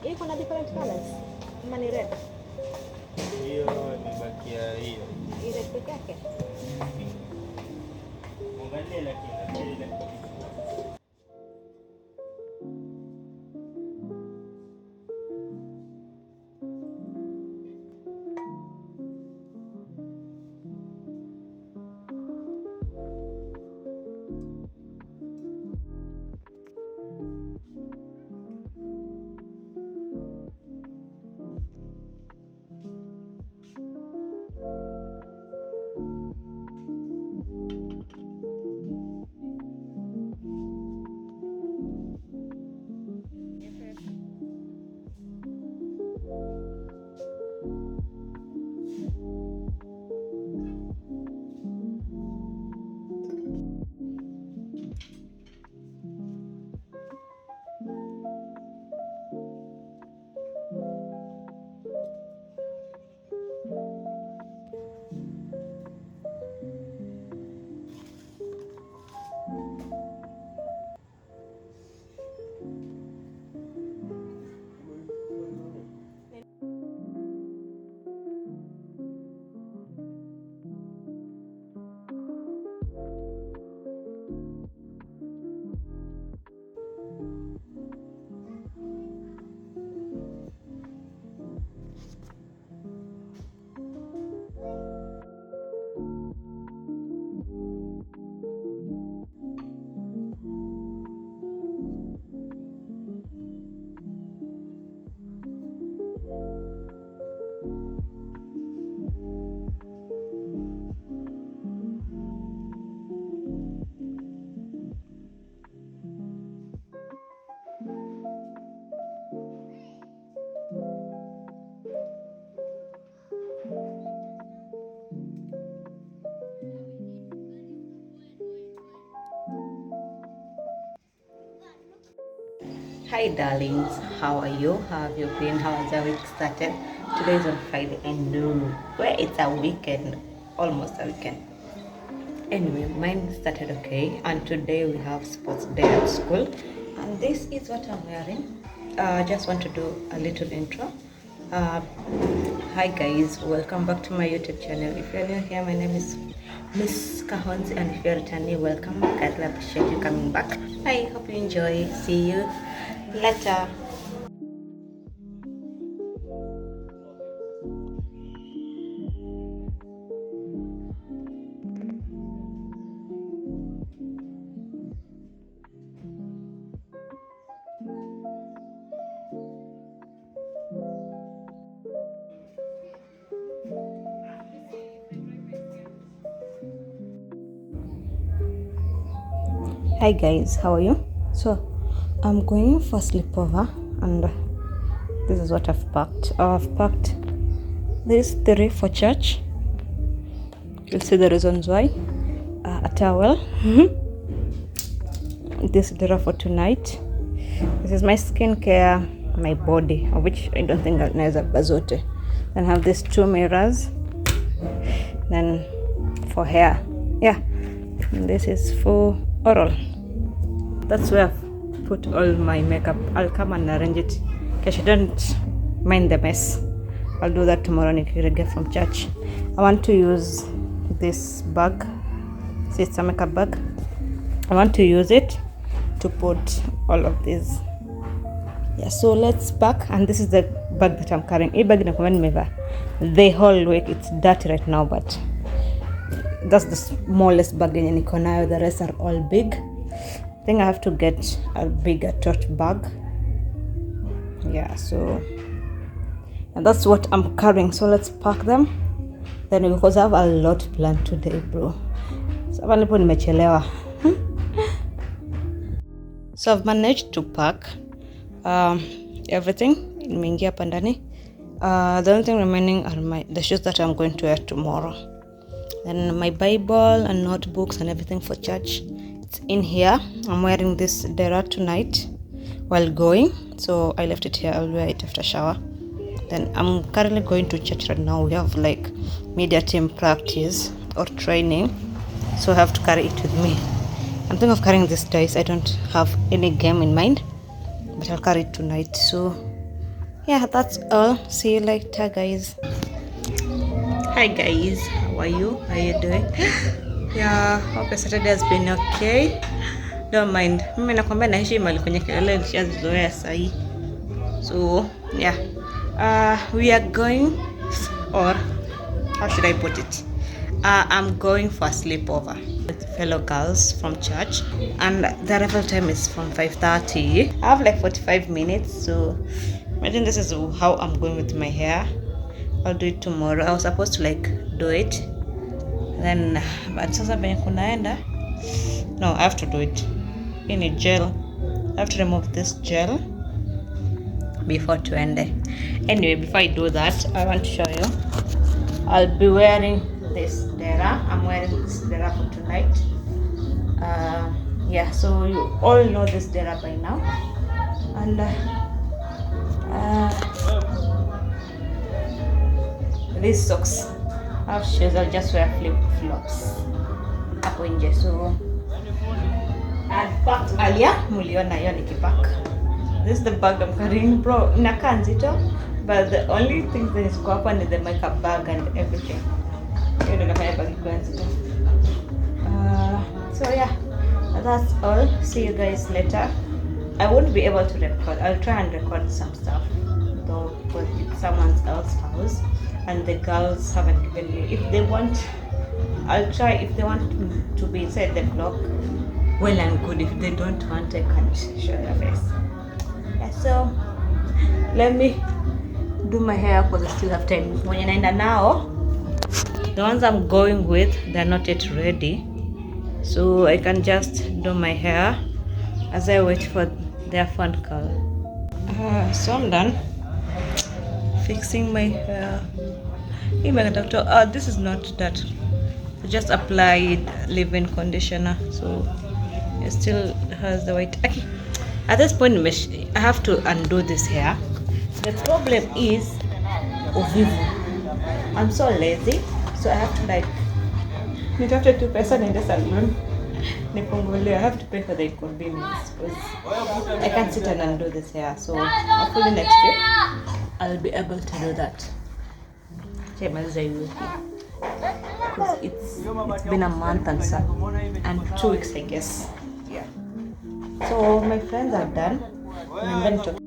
Hii kuna different colors. Kama ni red. Hiyo imebakia hiyo. Ile peke yake. Mwangalie lakini ile. Hi darlings, how are you? How have you been? How has the week started? Today is on Friday. I know where it's a weekend, almost a weekend. Anyway, mine started okay, and today we have sports day at school, and this is what I'm wearing. I just want to do a little intro. Hi guys, welcome back to my YouTube channel. If you're new here, my name is Miss Kahonzi, and if you're returning, welcome back. I really appreciate you coming back. I hope you enjoy. See you later. Hi guys, how are you? So I'm going for sleepover, and this is what I've packed. I've packed these 3 for church. You'll see the reasons why. A towel. This dress for tonight. This is my skincare, my body, of which I don't think I'll nice bazote. Then I have these 2 mirrors. Then for hair, yeah. And this is for oral. That's where I've put all my makeup. I'll come and arrange it. Okay, don't mind the mess. I'll do that tomorrow when I get from church. I want to use this bag. See, it's a makeup bag. I want to use it to put all of these. Yeah, so let's pack. And this is the bag that I'm carrying. This bag the whole week. It's dirty right now, but that's the smallest bag in niko nayo. The rest are all big. I think I have to get a bigger tote bag. Yeah, so and that's what I'm carrying. So let's pack them. Then because I have a lot planned today, bro. So I've managed to pack everything. Nimeingia hapa ndani. The only thing remaining are the shoes that I'm going to wear tomorrow. Then my Bible and notebooks and everything for church. It's in here. I'm wearing this dera tonight while going. So I left it here. I'll wear it after shower. Then I'm currently going to church right now. We have like media team practice or training. So I have to carry it with me. I'm thinking of carrying this dice. I don't have any game in mind, but I'll carry it tonight. So yeah, that's all. See you later, guys. Hi guys, how are you? How are you doing? Yeah, hope your Saturday has been okay. Don't mind. Mimi nakwambia naishi mahali kwenye kelele nishazoea sahi. So, yeah. We are going, or how should I put it? I'm going for a sleepover with fellow girls from church, and the arrival time is from 5:30. I have like 45 minutes, so imagine this is how I'm going with my hair. I'll do it tomorrow. I was supposed to like do it then, but sasa penye kunaenda, no, I have to do it in a gel. I have to remove this gel before tuende. Anyway, before I do that, I want to show you. I'll be wearing this dera. I'm wearing this dera for tonight. Yeah, so you all know this dera by now. And these socks. I have shoes. I'll just wear flip-flops hapo nje. So I packed earlier. Muliona hiyo nikipack. This is the bag I'm carrying, bro. Inakaa nzito, but the only thing that is hapa ni the makeup bag and everything. Hiyo ndio nafanya bag ikuwe nzito. So yeah, that's all. See you guys later. I won't be able to record. I'll try and record some stuff though, because it's someone else's house and the girls haven't given me. If they want, I'll try. If they want to be inside the vlog, well and good. If they don't want, I can't show their face. Yeah, so let me do my hair because I still have time. When you naenda now, the ones I'm going with, they're not yet ready, so I can just do my hair as I wait for their phone call. So I'm done fixing my hair. This is not that. I just applied leave-in conditioner, so it still has the white. Okay. At this point, I have to undo this hair. The problem is uvivu. I'm so lazy, so I have to like nitafute tu pesa niende salon nipungulie. I have to pay for the inconvenience because I can't sit and undo this hair. So hopefully next week I'll be able to do that. Because it's been a month and 2 weeks, I guess. Yeah. So my friends are done, and I'm going to.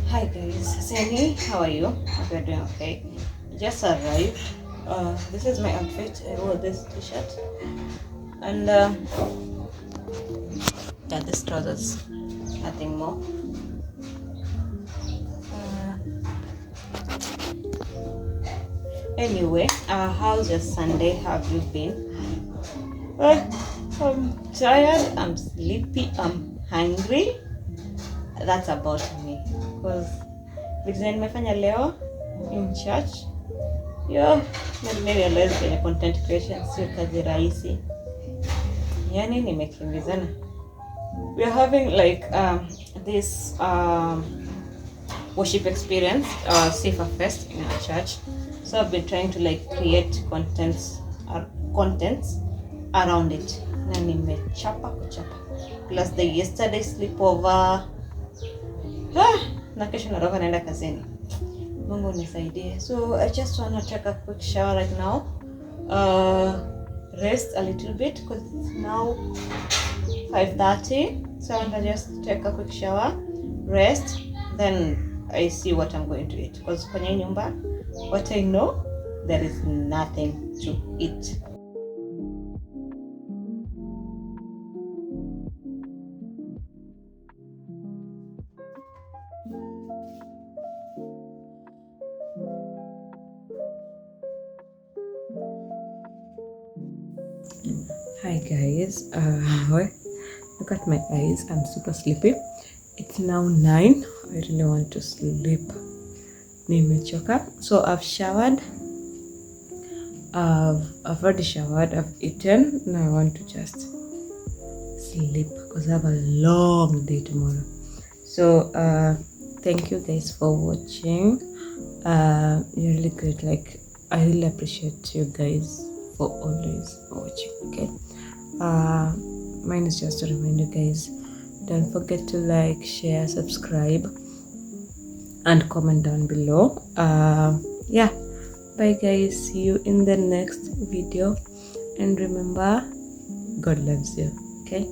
Hi guys, Sani, how are you? Hope you're doing okay. Just arrived. This is my outfit. I wore this t-shirt and yeah, this trousers. Nothing more. Anyway, how's your Sunday? How have you been? I'm tired. I'm sleepy. I'm hungry. That's about me. Because vitu nimefanya leo in church, nimerealize kwenye content creation sio kazi rahisi. Yani nimekimbizana. We are having like this worship experience, Safer Fest in our church. So I've been trying to like create contents around it. Na nimechapa kuchapa. Plus the yesterday sleepover. Na kesho naroga naenda kazini. Mungu nisaidie. So I just want to take a quick shower right now. Rest a little bit because it's now 5:30. So I want to just take a quick shower, rest, then I see what I'm going to eat. Because kwenye nyumba, what I know, there is nothing to eat. Hi guys, look at my eyes. I'm super sleepy. It's now 9. I really want to sleep. Nimechoka. So I've showered. I've already showered. I've eaten. Now I want to just sleep because I have a long day tomorrow. So thank you guys for watching. You're really great. Like, I really appreciate you guys for always watching. Okay, mine is just to remind you guys, don't forget to like, share, subscribe, and comment down below. Yeah, bye guys, see you in the next video, and remember, God loves you. Okay.